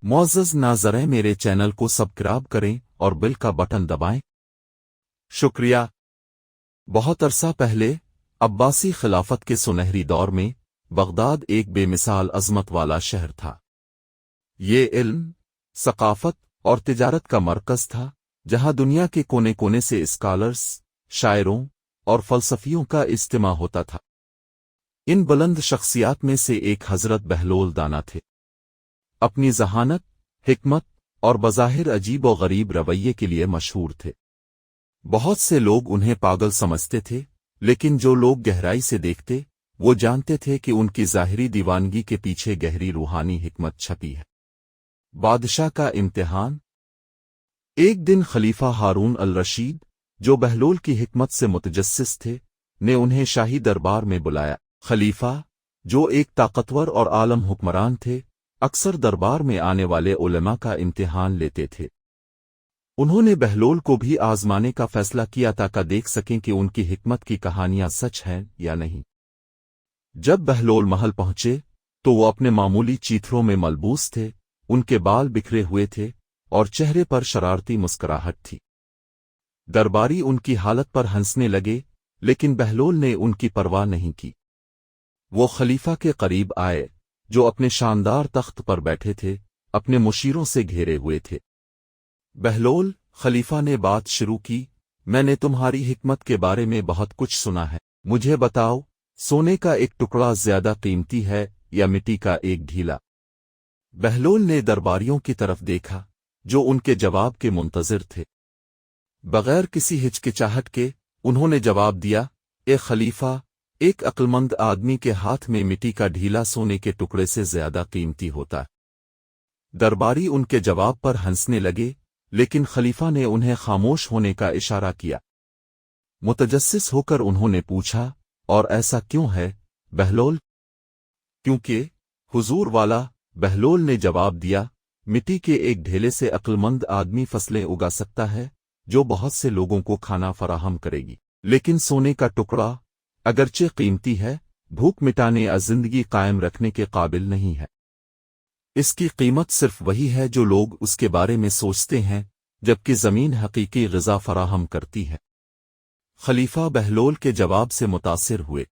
मुअज़्ज़ज़ नाज़रीन, मेरे चैनल को सब्सक्राइब करें और बेल का बटन दबाएं। शुक्रिया। बहुत अरसा पहले अब्बासी खिलाफत के सुनहरी दौर में बगदाद एक बेमिसाल अज़मत वाला शहर था। ये इल्म, सकाफत और तिजारत का मरकज़ था, जहां दुनिया के कोने कोने से स्कॉलर्स, शायरों और फ़लसफ़ियों का इज्तिमा होता था। इन बुलंद शख्सियात में से एक हज़रत बहलोल दाना थे। अपनी ज़हानत, हिकमत और बज़ाहिर अजीब व गरीब रवैये के लिए मशहूर थे। बहुत से लोग उन्हें पागल समझते थे, लेकिन जो लोग गहराई से देखते वो जानते थे कि उनकी ज़ाहिरी दीवानगी के पीछे गहरी रूहानी हिकमत छपी है। बादशाह का इम्तिहान। एक दिन खलीफा हारून अल रशीद, जो बहलोल की हिकमत से मुतजस्सिस थे, ने उन्हें शाही दरबार में बुलाया। खलीफा, जो एक ताकतवर और आलम हुक्मरान थे, अक्सर दरबार में आने वाले उलमा का इम्तिहान लेते थे। उन्होंने बहलोल को भी आजमाने का फैसला किया ताकि देख सकें कि उनकी हिकमत की कहानियां सच हैं या नहीं। जब बहलोल महल पहुंचे तो वो अपने मामूली चीथड़ों में मलबूस थे, उनके बाल बिखरे हुए थे और चेहरे पर शरारती मुस्कुराहट थी। दरबारी उनकी हालत पर हंसने लगे, लेकिन बहलोल ने उनकी परवाह नहीं की। वो खलीफा के करीब आए, जो अपने शानदार तख्त पर बैठे थे, अपने मुशीरों से घेरे हुए थे। बहलोल, खलीफा ने बात शुरू की, मैंने तुम्हारी हिकमत के बारे में बहुत कुछ सुना है। मुझे बताओ, सोने का एक टुकड़ा ज्यादा कीमती है या मिट्टी का एक ढीला? बहलोल ने दरबारियों की तरफ देखा, जो उनके जवाब के मुंतजिर थे। बगैर किसी हिचकिचाहट के उन्होंने जवाब दिया, ए खलीफा, एक अक्लमंद आदमी के हाथ में मिट्टी का ढीला सोने के टुकड़े से ज्यादा कीमती होता है। दरबारी उनके जवाब पर हंसने लगे, लेकिन खलीफा ने उन्हें खामोश होने का इशारा किया। मुतजस्सिस होकर उन्होंने पूछा, और ऐसा क्यों है बहलोल? क्योंकि हुजूर वाला, बहलोल ने जवाब दिया, मिट्टी के एक ढेले से अक्लमंद आदमी फसलें उगा सकता है, जो बहुत से लोगों को खाना फराहम करेगी, लेकिन सोने का टुकड़ा अगरचे कीमती है, भूख मिटाने या जिंदगी कायम रखने के काबिल नहीं है। इसकी कीमत सिर्फ वही है जो लोग उसके बारे में सोचते हैं, जबकि ज़मीन हकीकी ग़िज़ा फराहम करती है। खलीफा बहलोल के जवाब से मुतासिर हुए।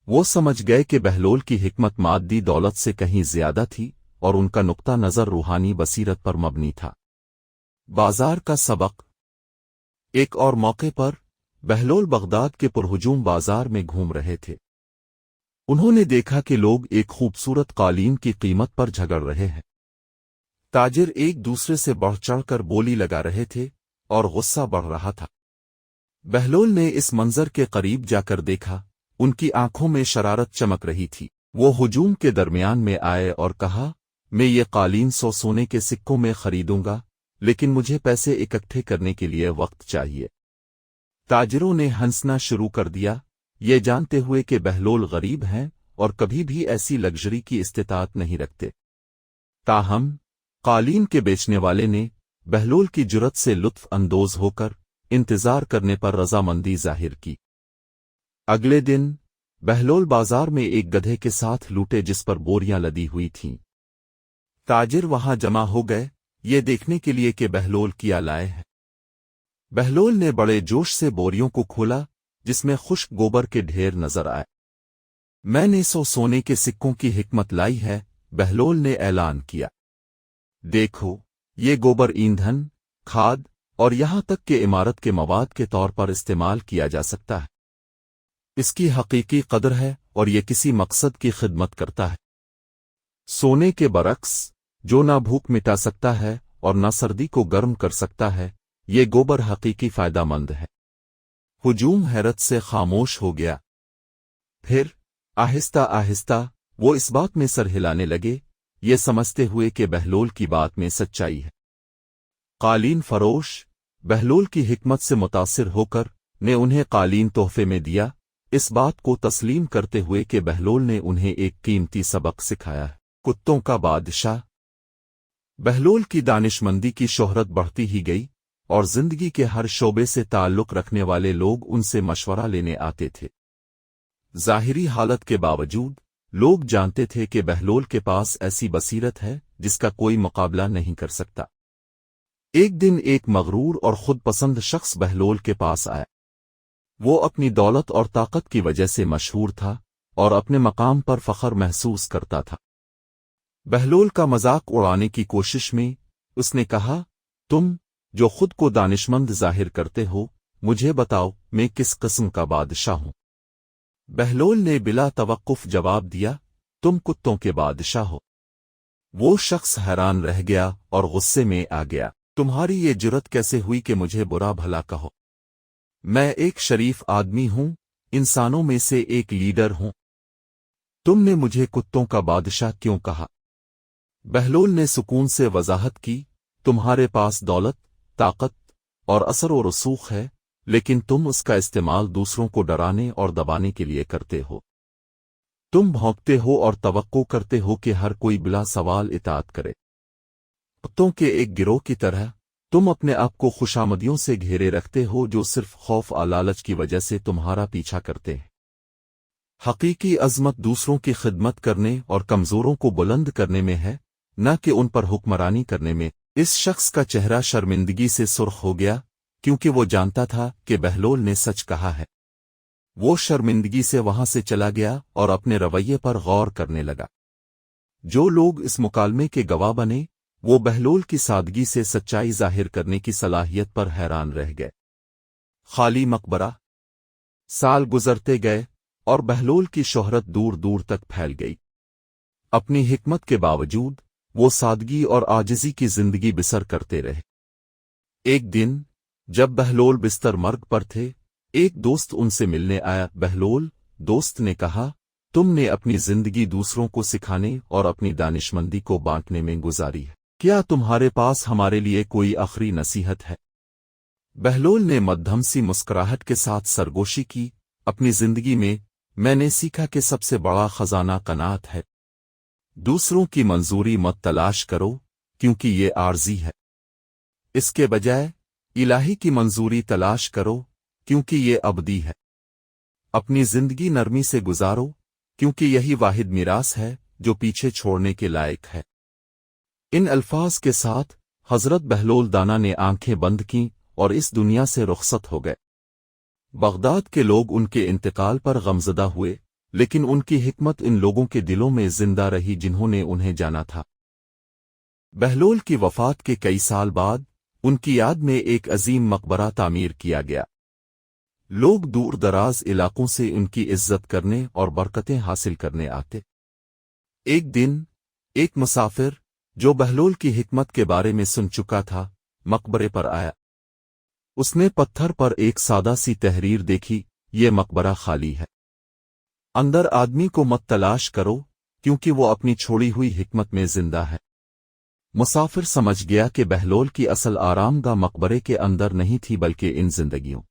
वो समझ गए कि बहलोल की हिकमत मादी दौलत से कहीं ज्यादा थी और उनका नुक्ता नज़र रूहानी बसीरत पर मबनी था। बाजार का सबक। एक और मौके पर बहलोल बगदाद के पुरहुजूम बाजार में घूम रहे थे। उन्होंने देखा कि लोग एक खूबसूरत कालीन की कीमत पर झगड़ रहे हैं। ताजिर एक दूसरे से बढ़ चढ़कर बोली लगा रहे थे और गुस्सा बढ़ रहा था। बहलोल ने इस मंजर के करीब जाकर देखा, उनकी आंखों में शरारत चमक रही थी। वो हुजूम के दरमियान में आए और कहा, मैं ये कालीन 100 सोने के सिक्कों में खरीदूंगा, लेकिन मुझे पैसे इकट्ठे करने के लिए वक्त चाहिए। ताजिरों ने हंसना शुरू कर दिया, ये जानते हुए कि बहलोल गरीब हैं और कभी भी ऐसी लग्जरी की इस्तिताअत नहीं रखते। ताहम कालीन के बेचने वाले ने बहलोल की जुर्रत से लुत्फ अंदोज होकर इंतजार करने पर रजामंदी जाहिर की। अगले दिन बहलोल बाजार में एक गधे के साथ लूटे जिस पर बोरियां लदी हुई थीं। ताजिर वहां जमा हो गए, ये देखने के लिए कि बहलोल क्या लाए हैं। बहलोल ने बड़े जोश से बोरियों को खोला, जिसमें खुश्क गोबर के ढेर नजर आए। मैंने 100 सोने के सिक्कों की हिकमत लाई है, बहलोल ने ऐलान किया। देखो, ये गोबर ईंधन, खाद और यहां तक कि इमारत के मवाद के तौर पर इस्तेमाल किया जा सकता है। इसकी हकीकी कदर है और ये किसी मकसद की खिदमत करता है। सोने के बरक्स, जो ना भूख मिटा सकता है और ना सर्दी को गर्म कर सकता है, ये गोबर हकीकी फायदामंद है। हुजूम हैरत से खामोश हो गया। फिर आहिस्ता आहिस्ता वो इस बात में सर हिलाने लगे, ये समझते हुए कि बहलोल की बात में सच्चाई है। कालीन फरोश बहलोल की हिकमत से मुतासिर होकर ने उन्हें कालीन तोहफे में दिया, इस बात को तस्लीम करते हुए कि बहलोल ने उन्हें एक कीमती सबक सिखाया है। कुत्तों का बादशाह। बहलोल की दानिशमंदी की शोहरत बढ़ती ही गई और जिंदगी के हर शोबे से ताल्लुक रखने वाले लोग उनसे मशवरा लेने आते थे। ज़ाहिरी हालत के बावजूद लोग जानते थे कि बहलोल के पास ऐसी बसीरत है جس کا کوئی مقابلہ نہیں کر سکتا۔ ایک دن ایک مغرور اور خود پسند شخص بہلول کے پاس آیا۔ وہ اپنی دولت اور طاقت کی وجہ سے مشہور تھا اور اپنے مقام پر فخر محسوس کرتا تھا۔ بہلول کا مذاق اڑانے کی کوشش میں اس نے کہا، تم جو خود کو دانشمند ظاہر کرتے ہو، مجھے بتاؤ میں کس قسم کا بادشاہ ہوں؟ بہلول نے بلا توقف جواب دیا، تم کتوں کے بادشاہ ہو۔ وہ شخص حیران رہ گیا اور غصے میں آ گیا، تمہاری یہ جرت کیسے ہوئی کہ مجھے برا بھلا کہو؟ میں ایک شریف آدمی ہوں، انسانوں میں سے ایک لیڈر ہوں، تم نے مجھے کتوں کا بادشاہ کیوں کہا؟ بہلول نے سکون سے وضاحت کی، تمہارے پاس دولت، طاقت اور اثر و رسوخ ہے، لیکن تم اس کا استعمال دوسروں کو ڈرانے اور دبانے کے لیے کرتے ہو۔ تم بھونکتے ہو اور توقع کرتے ہو کہ ہر کوئی بلا سوال اطاعت کرے۔ کتوں کے ایک گروہ کی طرح تم اپنے آپ کو خوشامدیوں سے گھیرے رکھتے ہو جو صرف خوف اور لالچ کی وجہ سے تمہارا پیچھا کرتے ہیں۔ حقیقی عظمت دوسروں کی خدمت کرنے اور کمزوروں کو بلند کرنے میں ہے، نہ کہ ان پر حکمرانی کرنے میں۔ اس شخص کا چہرہ شرمندگی سے سرخ ہو گیا کیونکہ وہ جانتا تھا کہ بہلول نے سچ کہا ہے۔ وہ شرمندگی سے وہاں سے چلا گیا اور اپنے رویے پر غور کرنے لگا۔ جو لوگ اس مکالمے کے گواہ بنے وہ بہلول کی سادگی سے سچائی ظاہر کرنے کی صلاحیت پر حیران رہ گئے۔ خالی مقبرہ۔ سال گزرتے گئے اور بہلول کی شہرت دور دور تک پھیل گئی۔ اپنی حکمت کے باوجود وہ سادگی اور عاجزی کی زندگی بسر کرتے رہے۔ ایک دن جب بہلول بستر مرگ پر تھے، ایک دوست ان سے ملنے آیا۔ بہلول دوست نے کہا، تم نے اپنی زندگی دوسروں کو سکھانے اور اپنی دانشمندی کو بانٹنے میں گزاری ہے، کیا تمہارے پاس ہمارے لیے کوئی آخری نصیحت ہے؟ بہلول نے مدھم سی مسکراہٹ کے ساتھ سرگوشی کی، اپنی زندگی میں نے سیکھا کہ سب سے بڑا خزانہ قناعت ہے۔ دوسروں کی منظوری مت تلاش کرو کیونکہ یہ عارضی ہے، اس کے بجائے الہی کی منظوری تلاش کرو کیونکہ یہ ابدی ہے۔ اپنی زندگی نرمی سے گزارو کیونکہ یہی واحد میراث ہے جو پیچھے چھوڑنے کے لائق ہے۔ ان الفاظ کے ساتھ حضرت بہلول دانا نے آنکھیں بند کیں اور اس دنیا سے رخصت ہو گئے۔ بغداد کے لوگ ان کے انتقال پر غمزدہ ہوئے، لیکن ان کی حکمت ان لوگوں کے دلوں میں زندہ رہی جنہوں نے انہیں جانا تھا۔ بہلول کی وفات کے کئی سال بعد ان کی یاد میں ایک عظیم مقبرہ تعمیر کیا گیا۔ لوگ دور دراز علاقوں سے ان کی عزت کرنے اور برکتیں حاصل کرنے آتے۔ ایک دن ایک مسافر جو بہلول کی حکمت کے بارے میں سن چکا تھا مقبرے پر آیا۔ اس نے پتھر پر ایک سادہ سی تحریر دیکھی، یہ مقبرہ خالی ہے، اندر آدمی کو مت تلاش کرو کیونکہ وہ اپنی چھوڑی ہوئی حکمت میں زندہ ہے۔ مسافر سمجھ گیا کہ بہلول کی اصل آرام گاہ مقبرے کے اندر نہیں تھی بلکہ ان زندگیوں